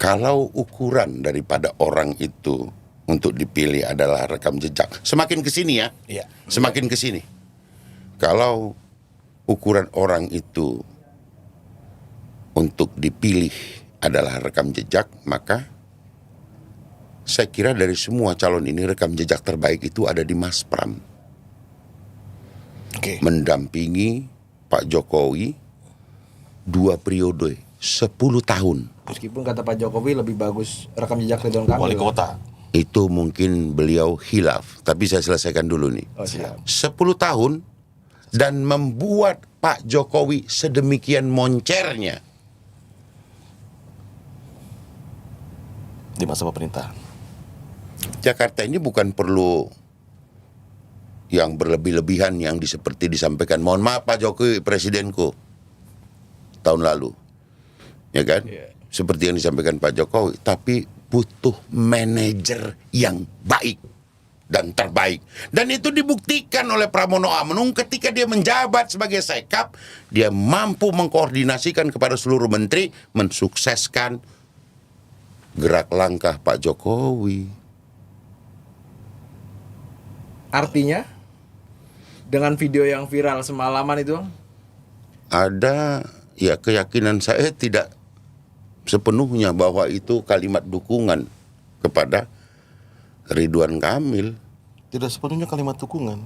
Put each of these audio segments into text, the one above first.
Kalau ukuran daripada orang itu untuk dipilih adalah rekam jejak, semakin ke sini ya, semakin ke sini. Kalau ukuran orang itu untuk dipilih adalah rekam jejak, maka saya kira dari semua calon ini rekam jejak terbaik itu ada di Mas Pram. Mendampingi Pak Jokowi 2 periode, 10 tahun. Meskipun kata Pak Jokowi lebih bagus rekam jejak Ridwan Kamil. Wali kota. Itu mungkin beliau khilaf, tapi saya selesaikan dulu nih. 10 tahun dan membuat Pak Jokowi sedemikian moncernya Di masa pemerintahan. Jakarta ini bukan perlu yang berlebih-lebihan yang seperti disampaikan. Mohon maaf Pak Jokowi, presidenku tahun lalu, ya kan? Seperti yang disampaikan Pak Jokowi, tapi butuh manajer yang baik dan terbaik. Dan itu dibuktikan oleh Pramono Anung ketika dia menjabat sebagai Sekap, dia mampu mengkoordinasikan kepada seluruh menteri, mensukseskan gerak langkah Pak Jokowi. Artinya dengan video yang viral semalaman itu, ada ya keyakinan saya tidak sepenuhnya bahwa itu kalimat dukungan kepada Ridwan Kamil. Tidak sepenuhnya kalimat dukungan.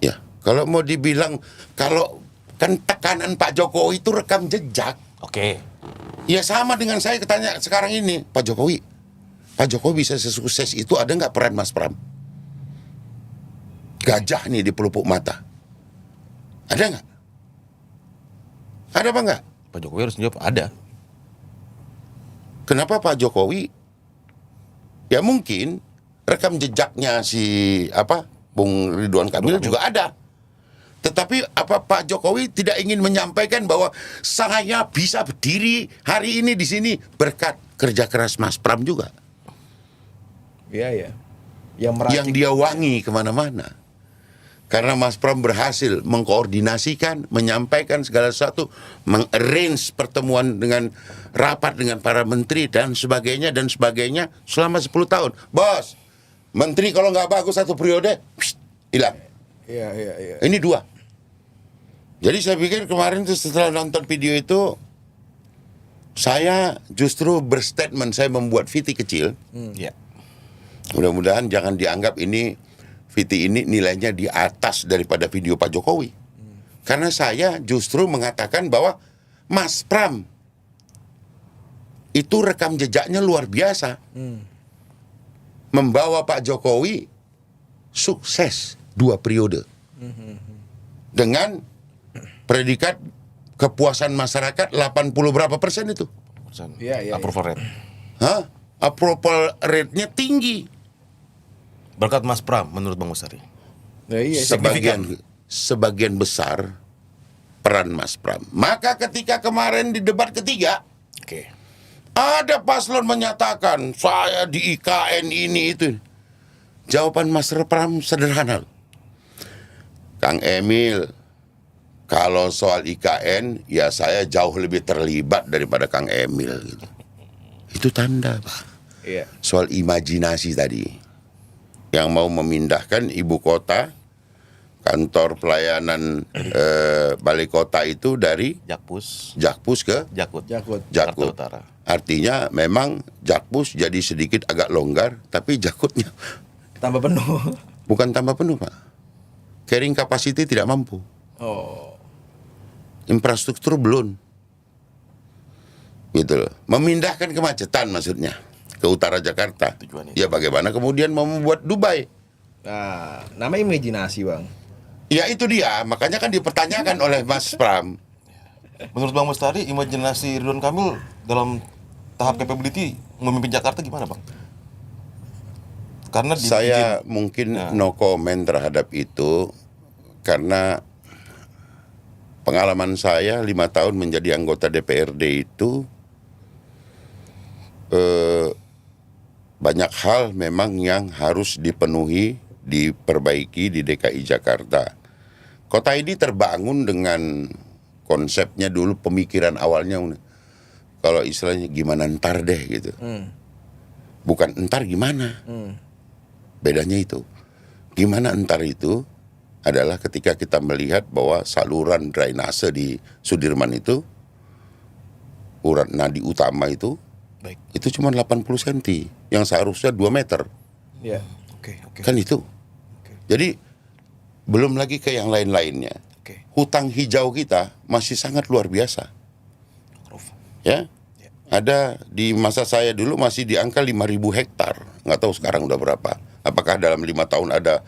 Ya, kalau mau dibilang, kalau kan tekanan Pak Jokowi itu rekam jejak. Oke. Ya sama dengan saya ketanya sekarang ini, Pak Jokowi bisa sesukses itu, ada nggak peran Mas Pram? Gajah nih di pelupuk mata, ada nggak? Ada apa nggak? Pak Jokowi harus jawab ada. Kenapa Pak Jokowi? Ya mungkin rekam jejaknya Bung Ridwan Kamil juga ada. Tetapi apa Pak Jokowi tidak ingin menyampaikan bahwa saya bisa berdiri hari ini di sini berkat kerja keras Mas Pram juga. Iya. Yang dia wangi kemana-mana. Karena Mas Pram berhasil mengkoordinasikan, menyampaikan segala sesuatu, mengarrange pertemuan dengan rapat dengan para menteri dan sebagainya selama 10 tahun. Bos, menteri kalau nggak bagus 1 periode, hilang. Iya. Ini 2. Jadi saya pikir kemarin tuh setelah nonton video itu, saya justru berstatement, saya membuat VT kecil. Mudah-mudahan jangan dianggap ini VT ini nilainya di atas daripada video Pak Jokowi. Karena saya justru mengatakan bahwa Mas Pram itu rekam jejaknya luar biasa. Membawa Pak Jokowi sukses 2 periode. Dengan predikat kepuasan masyarakat 80 berapa persen itu? Iya. Approval rate. Approval rate-nya tinggi. Berkat Mas Pram menurut Bang Bestari. Iya. Sebagian besar peran Mas Pram. Maka ketika kemarin di debat ketiga, ada paslon menyatakan saya di IKN ini itu. Jawaban Mas Pram sederhana. Kang Emil, kalau soal IKN ya saya jauh lebih terlibat daripada Kang Emil gitu. Itu tanda, Pak. Iya. Soal imajinasi tadi. Yang mau memindahkan ibu kota, kantor pelayanan balai kota itu dari Jakpus ke Jakut. Jakut. Utara. Artinya memang Jakpus jadi sedikit agak longgar, tapi Jakutnya Tambah penuh. bukan tambah penuh, Pak. Carrying capacity tidak mampu. Infrastruktur belum. Gitu loh. Memindahkan kemacetan maksudnya ke utara Jakarta. Ya bagaimana kemudian mau membuat Dubai? Nah, nama imajinasi, Bang. Ya itu dia, makanya kan dipertanyakan oleh Mas Pram. Menurut Bang Bestari, imajinasi Ridwan Kamil dalam tahap capability memimpin Jakarta gimana, Bang? Karena saya mungkin no comment terhadap itu, karena pengalaman saya 5 tahun menjadi anggota DPRD itu banyak hal memang yang harus dipenuhi, diperbaiki di DKI Jakarta. Kota ini terbangun dengan konsepnya dulu, pemikiran awalnya kalau istilahnya gimana ntar deh gitu. Bukan entar gimana. Bedanya itu. Gimana entar itu adalah ketika kita melihat bahwa saluran drainase di Sudirman itu, urat nadi utama itu, Baik. itu cuma 80 cm, yang seharusnya 2 meter. Iya. Oke. Kan itu. Jadi, belum lagi ke yang lain-lainnya. Oke. Hutang hijau kita masih sangat luar biasa. Prof. Ya, ada di masa saya dulu masih di angka 5.000 hektar. Nggak tahu sekarang udah berapa. Apakah dalam 5 tahun ada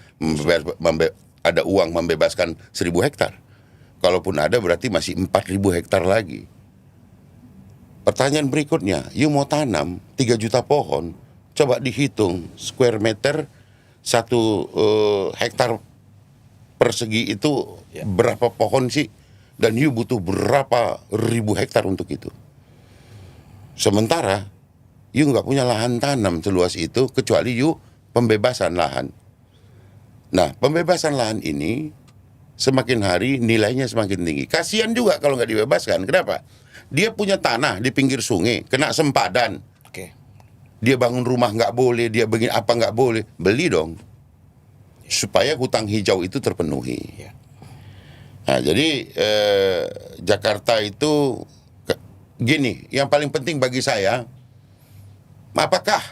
ada uang membebaskan 1.000 hektar? Kalaupun ada berarti masih 4.000 hektar lagi. Pertanyaan berikutnya, you mau tanam 3 juta pohon, coba dihitung square meter 1 hektar persegi itu berapa pohon sih? Dan you butuh berapa ribu hektar untuk itu? Sementara you nggak punya lahan tanam seluas itu kecuali you pembebasan lahan. Nah, pembebasan lahan ini semakin hari nilainya semakin tinggi. Kasihan juga kalau nggak dibebaskan. Kenapa? Dia punya tanah di pinggir sungai, kena sempadan. Oke. Dia bangun rumah nggak boleh, dia begini apa nggak boleh. Beli dong. Supaya hutang hijau itu terpenuhi. Ya. Nah, jadi Jakarta itu gini, yang paling penting bagi saya, apakah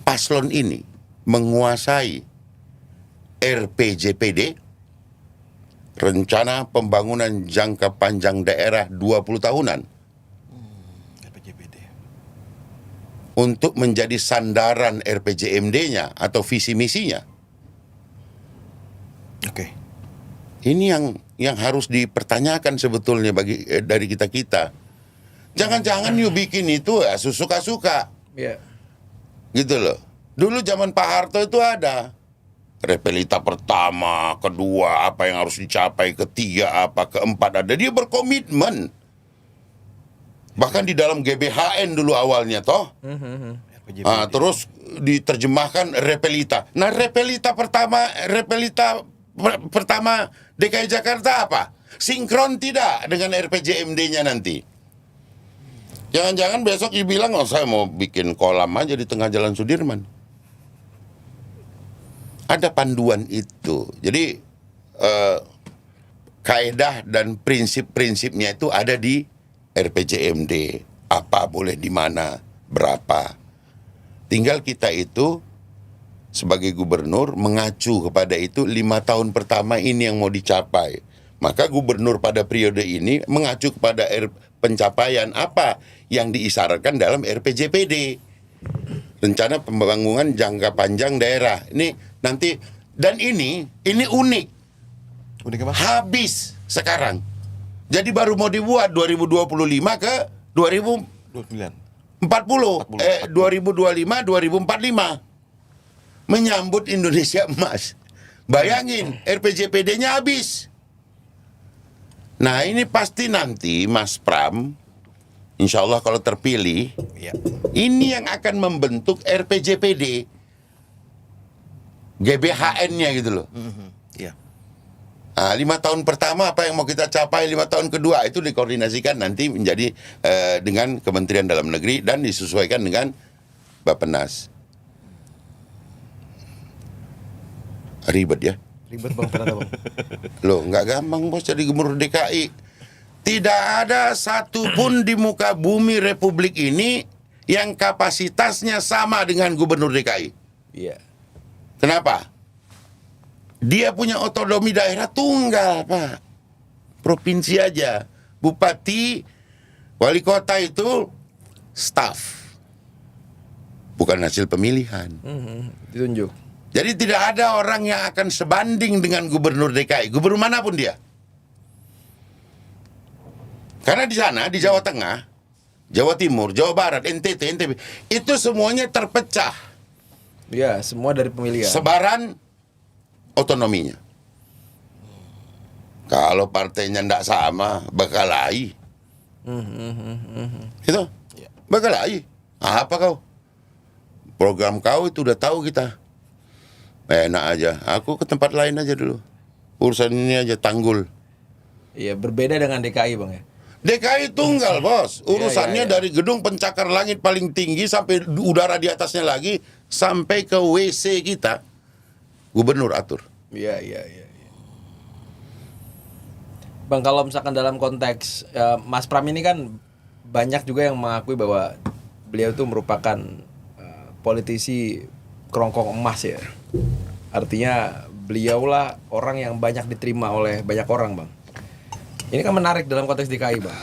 paslon ini menguasai RPJPD, rencana pembangunan jangka panjang daerah 20 tahunan, RPJPD. untuk menjadi sandaran RPJMD-nya atau visi misinya. Oke. Ini yang harus dipertanyakan sebetulnya bagi dari kita. Jangan-jangan you bikin itu ya suka-suka. Iya. Gitu loh. Dulu zaman Pak Harto itu ada repelita pertama, kedua, apa yang harus dicapai, ketiga apa, keempat ada. Dia berkomitmen. Bahkan di dalam GBHN dulu awalnya toh. RPJPD. Terus diterjemahkan repelita. Nah, repelita pertama DKI Jakarta apa? Sinkron tidak dengan RPJMD-nya nanti? Jangan-jangan besok you bilang, oh saya mau bikin kolam aja di tengah Jalan Sudirman. Ada panduan itu. Jadi kaedah dan prinsip-prinsipnya itu ada di RPJMD. Apa boleh di mana, berapa. Tinggal kita itu sebagai gubernur mengacu kepada itu 5 tahun pertama ini yang mau dicapai. Maka gubernur pada periode ini mengacu kepada pencapaian apa yang diisyaratkan dalam RPJPD. Rencana pembangunan jangka panjang daerah. Ini nanti, dan ini unik. Udah apa? Habis sekarang. Jadi baru mau dibuat 2025 ke 2040. 2025 2045. Menyambut Indonesia Emas. Bayangin, RPJPD-nya habis. Nah, ini pasti nanti Mas Pram, insya Allah kalau terpilih, Iya. ini yang akan membentuk RPJPD. GBHN-nya gitu loh. Iya. 5 tahun pertama apa yang mau kita capai, 5 tahun kedua itu dikoordinasikan nanti menjadi dengan Kementerian Dalam Negeri dan disesuaikan dengan Bappenas. Ribet ya. Ribet bang, ternyata bang. Loh, nggak gampang bos jadi gubernur DKI. Tidak ada satupun di muka bumi Republik ini yang kapasitasnya sama dengan gubernur DKI. Iya. Kenapa? Dia punya otonomi daerah tunggal, Pak. Provinsi aja. Bupati, wali kota itu staf. Bukan hasil pemilihan. Ditunjuk. Jadi tidak ada orang yang akan sebanding dengan gubernur DKI, gubernur manapun dia. Karena di sana, di Jawa Tengah, Jawa Timur, Jawa Barat, NTB, itu semuanya terpecah. Iya, semua dari pemilihan. Sebaran otonominya. Kalau partainya ndak sama, Bakalai. Itu, Bakalai. Apa kau? Program kau itu udah tahu kita. Enak aja. Aku ke tempat lain aja dulu. Urusan ini aja tanggul. Iya, berbeda dengan DKI bang ya. DKI tunggal, Bos. Urusannya Iya. dari gedung pencakar langit paling tinggi sampai udara di atasnya lagi sampai ke WC kita. Gubernur atur. Iya. Bang, kalau misalkan dalam konteks Mas Pram ini kan banyak juga yang mengakui bahwa beliau itu merupakan politisi kerongkong emas ya. Artinya beliaulah orang yang banyak diterima oleh banyak orang, Bang. Ini kan menarik dalam konteks DKI, Bang.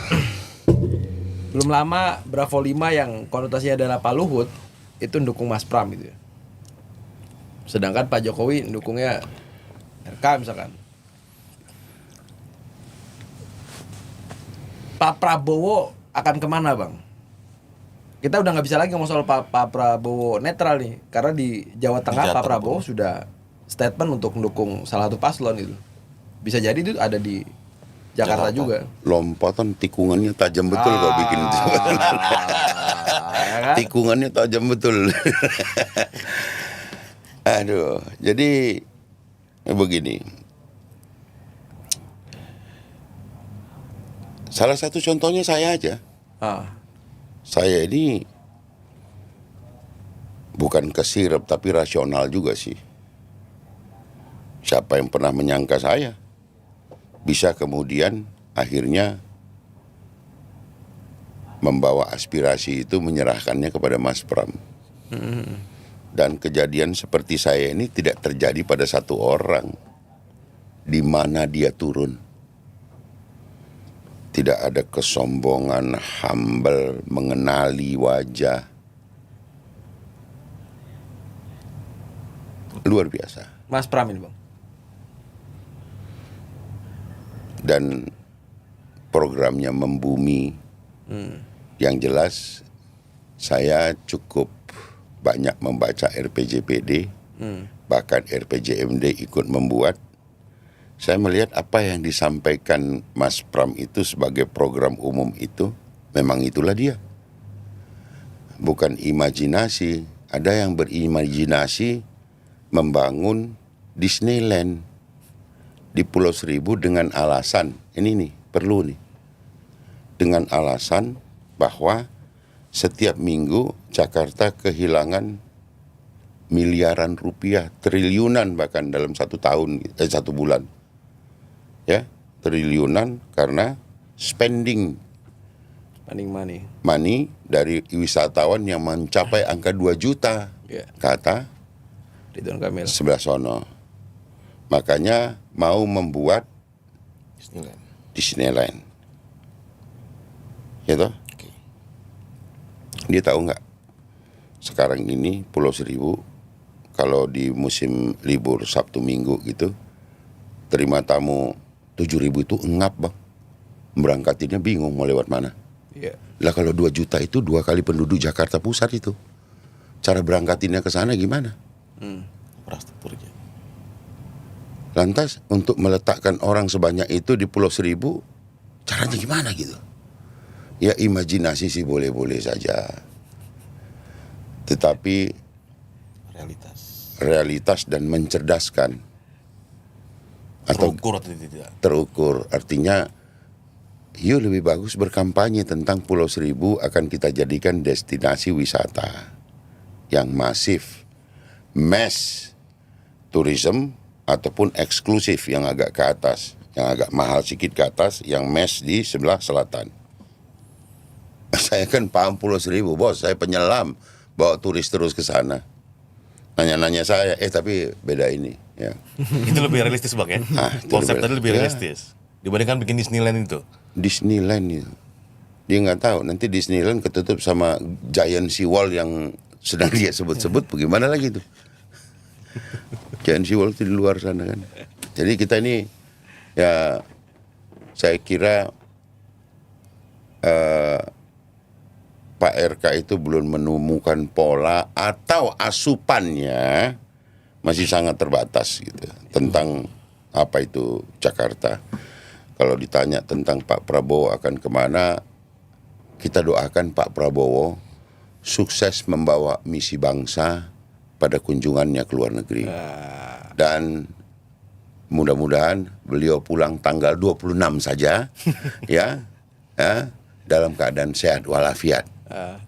Belum lama Bravo 5 yang konotasinya adalah Pak Luhut itu mendukung Mas Pram gitu ya. Sedangkan Pak Jokowi mendukungnya RK misalkan. Pak Prabowo akan kemana, Bang? Kita udah nggak bisa lagi ngomong soal Pak Prabowo netral nih, karena di Jawa Tengah Pak Prabowo sudah statement untuk mendukung salah satu paslon itu. Bisa jadi itu ada di Jakarta juga. Lompatan tikungannya tajam betul kok bikin itu. Ya kan? Tikungannya tajam betul. Aduh, jadi begini. Salah satu contohnya saya aja. Saya ini bukan kesirep tapi rasional juga sih. Siapa yang pernah menyangka saya bisa kemudian akhirnya membawa aspirasi itu menyerahkannya kepada Mas Pram. Dan kejadian seperti saya ini tidak terjadi pada satu orang. Di mana dia turun. Tidak ada kesombongan, humble, mengenali wajah. Luar biasa. Mas Pram ini, Bang. Dan programnya membumi. Yang jelas saya cukup banyak membaca RPJPD, bahkan RPJMD ikut membuat. Saya melihat apa yang disampaikan Mas Pram itu sebagai program umum itu, memang itulah dia. Bukan imajinasi. Ada yang berimajinasi membangun Disneyland di Pulau Seribu dengan alasan, ini nih, perlu nih. Dengan alasan bahwa setiap minggu Jakarta kehilangan miliaran rupiah, triliunan bahkan dalam satu bulan. Ya, triliunan karena spending money dari wisatawan yang mencapai angka 2 juta, kata Ridwan Kamil. sebelah sono. Makanya mau membuat Disneyland. Gitu? Dia tahu nggak? Sekarang ini Pulau Seribu kalau di musim libur Sabtu Minggu gitu terima tamu 7.000 itu engap, Bang. Berangkatinnya bingung mau lewat mana. Lah kalau 2 juta itu 2 kali penduduk Jakarta Pusat itu. Cara berangkatinnya ke sana gimana? Infrastrukturnya. Lantas untuk meletakkan orang sebanyak itu di Pulau Seribu, caranya gimana gitu? Ya imajinasi sih boleh-boleh saja. Tetapi realitas dan mencerdaskan. Atau Terukur atau tidak? Terukur, artinya yuk lebih bagus berkampanye tentang Pulau Seribu akan kita jadikan destinasi wisata yang masif, mass tourism ataupun eksklusif yang agak ke atas, yang agak mahal sedikit ke atas, yang mass di sebelah selatan. Saya kan paham Pulau Seribu, Bos, saya penyelam bawa turis terus ke sana. Nanya-nanya saya, tapi beda ini. Ya. Itu lebih realistis, Bang, ya? Konsep tadi lebih realistis dibandingkan bikin Disneyland itu. Disneyland itu dia nggak tahu nanti Disneyland ketutup sama Giant Sea Wall yang sedang dia sebut-sebut, bagaimana lagi itu? Giant Sea Wall itu di luar sana kan. Jadi kita ini ya saya kira Pak RK itu belum menemukan pola atau asupannya masih sangat terbatas gitu tentang apa itu Jakarta. Kalau ditanya tentang Pak Prabowo akan kemana, kita doakan Pak Prabowo sukses membawa misi bangsa pada kunjungannya ke luar negeri. Dan mudah-mudahan beliau pulang tanggal 26 saja ya. dalam keadaan sehat walafiat.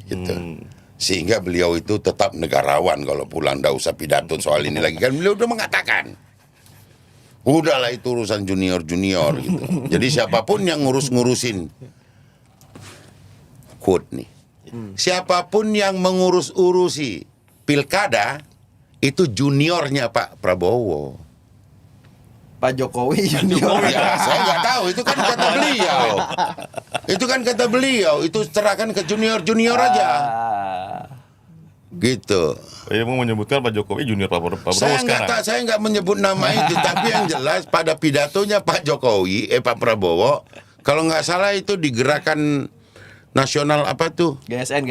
Gitu. Sehingga beliau itu tetap negarawan kalau pulang, nggak usah pidato soal ini lagi, kan beliau udah mengatakan udahlah itu urusan junior gitu. Jadi siapapun yang ngurusin quote nih, siapapun yang urusi pilkada itu juniornya Pak Prabowo. Pak Jokowi junior. Ya, saya nggak tahu, itu kan kata beliau. Itu kan kata beliau, itu serahkan ke junior aja. Gitu. Saya mau menyebutkan Pak Jokowi junior Pak Prabowo sekarang. Saya nggak menyebut nama itu, tapi yang jelas pada pidatonya Pak Jokowi, Pak Prabowo, kalau nggak salah itu di gerakan nasional apa tuh? GSN.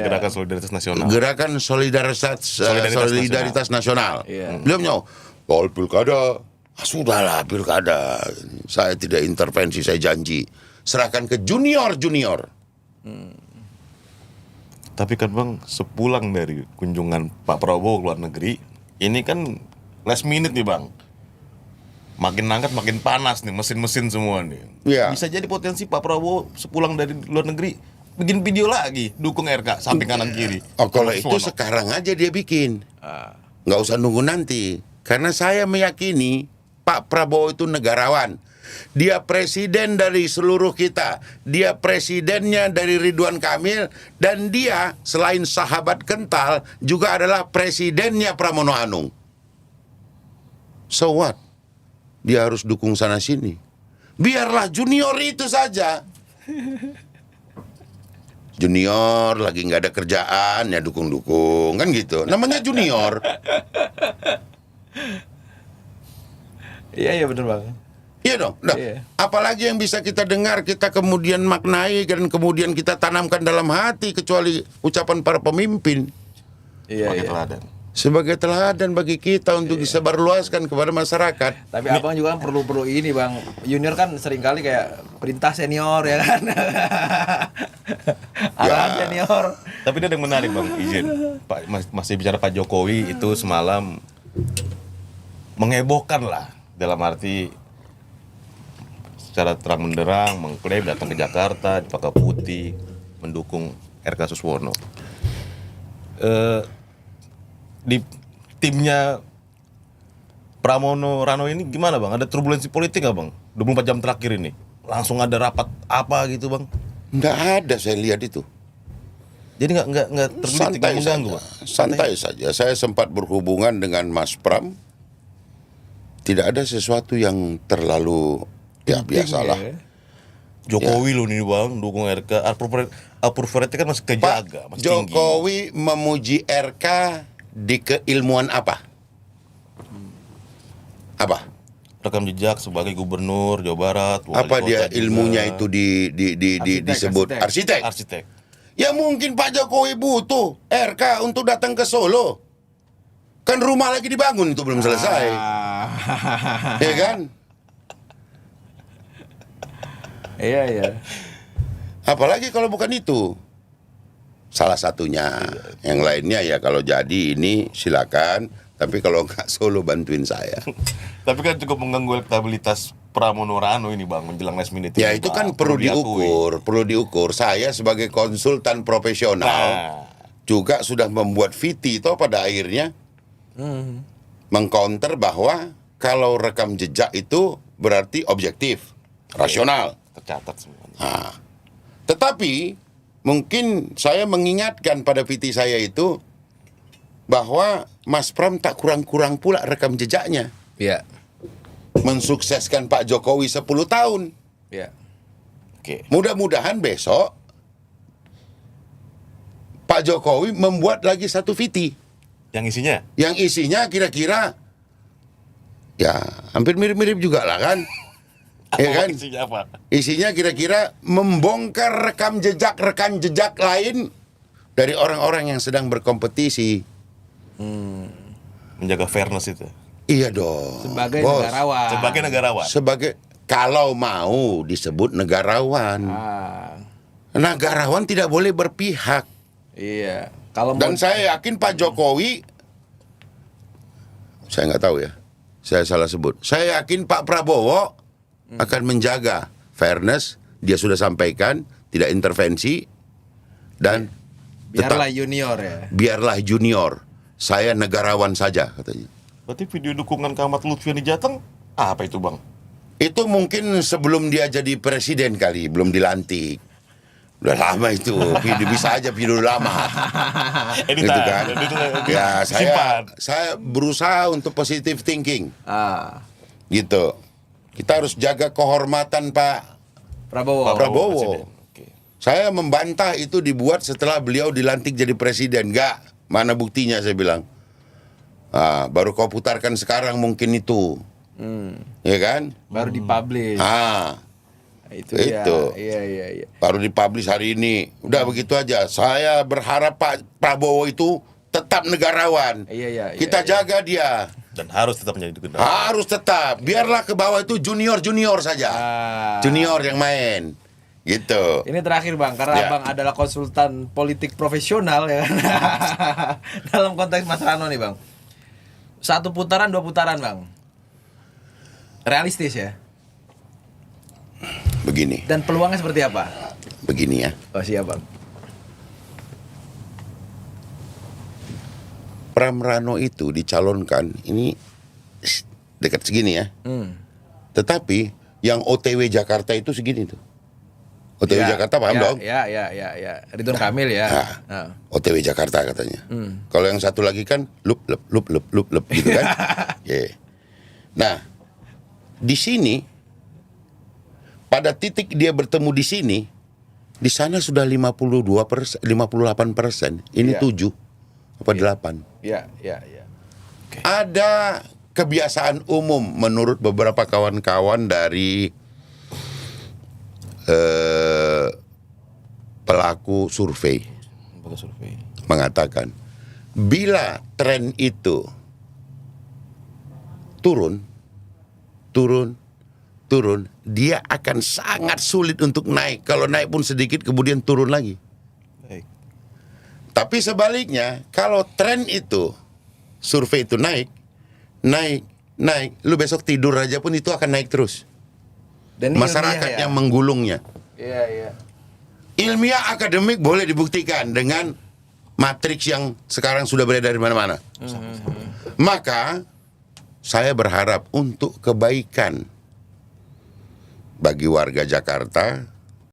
Gerakan Solidaritas Nasional. Gerakan Solidaritas Nasional. Iya. Beliau nyaw, soal pilkada, sudahlah pilkada, saya tidak intervensi, saya janji serahkan ke junior. Tapi kan Bang, sepulang dari kunjungan Pak Prabowo ke luar negeri, ini kan last minute nih Bang. Makin angkat makin panas nih, mesin-mesin semua nih. Iya. Bisa jadi potensi Pak Prabowo sepulang dari luar negeri bikin video lagi dukung RK samping kanan kiri. Oh, kalau itu Suwono. sekarang aja dia bikin, nggak usah nunggu nanti. Karena saya meyakini Pak Prabowo itu negarawan. Dia presiden dari seluruh kita. Dia presidennya dari Ridwan Kamil. Dan dia selain sahabat kental juga adalah presidennya Pramono Anung. So what? Dia harus dukung sana sini. Biarlah junior itu saja. Junior lagi nggak ada kerjaan ya dukung-dukung kan gitu. Namanya junior. Iya benar Bang. Iya dong. Nah, Iya. apalagi yang bisa kita dengar, kita kemudian maknai dan kemudian kita tanamkan dalam hati kecuali ucapan para pemimpin Sebagai teladan. sebagai teladan bagi kita untuk disebarluaskan kepada masyarakat. Tapi abang juga kan perlu ini Bang. Junior kan seringkali kayak perintah senior ya kan. Arahan senior. Tapi ada yang menarik Bang, izin. Pak masih bicara Pak Jokowi itu semalam mengebohkan lah, dalam arti secara terang menderang mengklaim datang ke Jakarta di pakai putih mendukung RK Suswono. Di timnya Pramono Rano ini gimana Bang? Ada turbulensi politik nggak Bang? 24 jam terakhir ini langsung ada rapat apa gitu Bang? Nggak ada saya lihat itu. Jadi nggak tergelitik, nggak mengganggu Bang? Santai saja. Saya sempat berhubungan dengan Mas Pram. Tidak ada sesuatu yang terlalu ya biasalah. Ya. Jokowi loh nih Bang, dukung RK. Approval rate kan masih kejaga, masih tinggi. Jokowi memuji RK di keilmuan apa? Apa? Rekam jejak sebagai gubernur Jawa Barat. wali Apa kota dia juga. ilmunya itu disebut arsitek? Arsitek. Ya mungkin Pak Jokowi butuh RK untuk datang ke Solo. Kan rumah lagi dibangun itu belum selesai. Ya kan? Iya. Apalagi kalau bukan itu. Salah satunya. Yang lainnya ya kalau jadi ini silakan. Tapi kalau nggak Solo bantuin saya. Tapi kan cukup mengganggu elektabilitas Pramono Rano ini Bang menjelang last minute. Ya ini, itu Bang. kan perlu diakui. diukur. Saya sebagai konsultan profesional Nah, juga sudah membuat VT itu pada akhirnya mengcounter bahwa kalau rekam jejak itu berarti objektif, rasional. tercatat semuanya. Nah, tetapi mungkin saya mengingatkan pada VT saya itu bahwa Mas Pram tak kurang-kurang pula rekam jejaknya. Iya. Mensukseskan Pak Jokowi 10 tahun. Iya. Oke. Mudah-mudahan besok Pak Jokowi membuat lagi satu VT Yang isinya? yang isinya kira-kira ya hampir mirip-mirip juga lah kan. Ya kan? Isinya apa? Isinya kira-kira membongkar rekam jejak lain dari orang-orang yang sedang berkompetisi. Menjaga fairness itu. Iya dong. Sebagai Bos. negarawan. Sebagai negarawan. Sebagai kalau mau disebut negarawan. Negarawan tidak boleh berpihak. Iya. Kalau Dan saya yakin Pak Jokowi, saya nggak tahu ya, saya salah sebut. Saya yakin Pak Prabowo akan menjaga fairness, dia sudah sampaikan, tidak intervensi, dan Biarlah tetap junior ya. biarlah junior, saya negarawan saja katanya. Berarti video dukungan ke Ahmad Lutfi di Jateng apa itu bang? Itu mungkin sebelum dia jadi presiden kali, belum dilantik. Udah lama itu, video bisa aja video lama. Gitu kan. Ya, saya berusaha untuk positive thinking. Gitu. Kita harus jaga kehormatan Pak Prabowo. Presiden. Oke. Saya membantah itu dibuat setelah beliau dilantik jadi presiden. Enggak, mana buktinya saya bilang. Baru kau putarkan sekarang mungkin itu. Ya kan? Baru dipublish. Itu. Iya. Baru dipublish hari ini. Udah begitu aja. Saya berharap Pak Prabowo itu tetap negarawan. Iya. Kita jaga dia. Dan harus tetap menjadi negarawan. Harus tetap. Biarlah ke bawah itu junior saja. Junior yang main. Gitu. Ini terakhir Bang, karena Ya. Abang adalah konsultan politik profesional ya kan. Dalam konteks Mas Rano nih Bang. 1 putaran, 2 putaran Bang. Realistis ya. Begini. Dan peluangnya seperti apa? Begini ya. Oh siap Bang. Pram Rano itu dicalonkan ini dekat segini ya. Tetapi yang OTW Jakarta itu segini tuh. OTW Jakarta paham dong? Ya. Ridwan Kamil ya. OTW Jakarta katanya. Kalau yang satu lagi kan lup gitu kan. Yeah. Nah, di sini pada titik dia bertemu di sini, di sana sudah 58%. Ini 7 apa 8. Iya. Ada kebiasaan umum menurut beberapa kawan-kawan dari pelaku survei mengatakan bila tren itu turun, dia akan sangat sulit untuk naik. Kalau naik pun sedikit kemudian turun lagi. Baik. Tapi sebaliknya, kalau tren itu survei itu naik, lu besok tidur aja pun itu akan naik terus. Dan Masyarakat yang menggulungnya. Iya. Ilmiah akademik boleh dibuktikan dengan matriks yang sekarang sudah beredar di mana-mana. Maka saya berharap untuk kebaikan bagi warga Jakarta,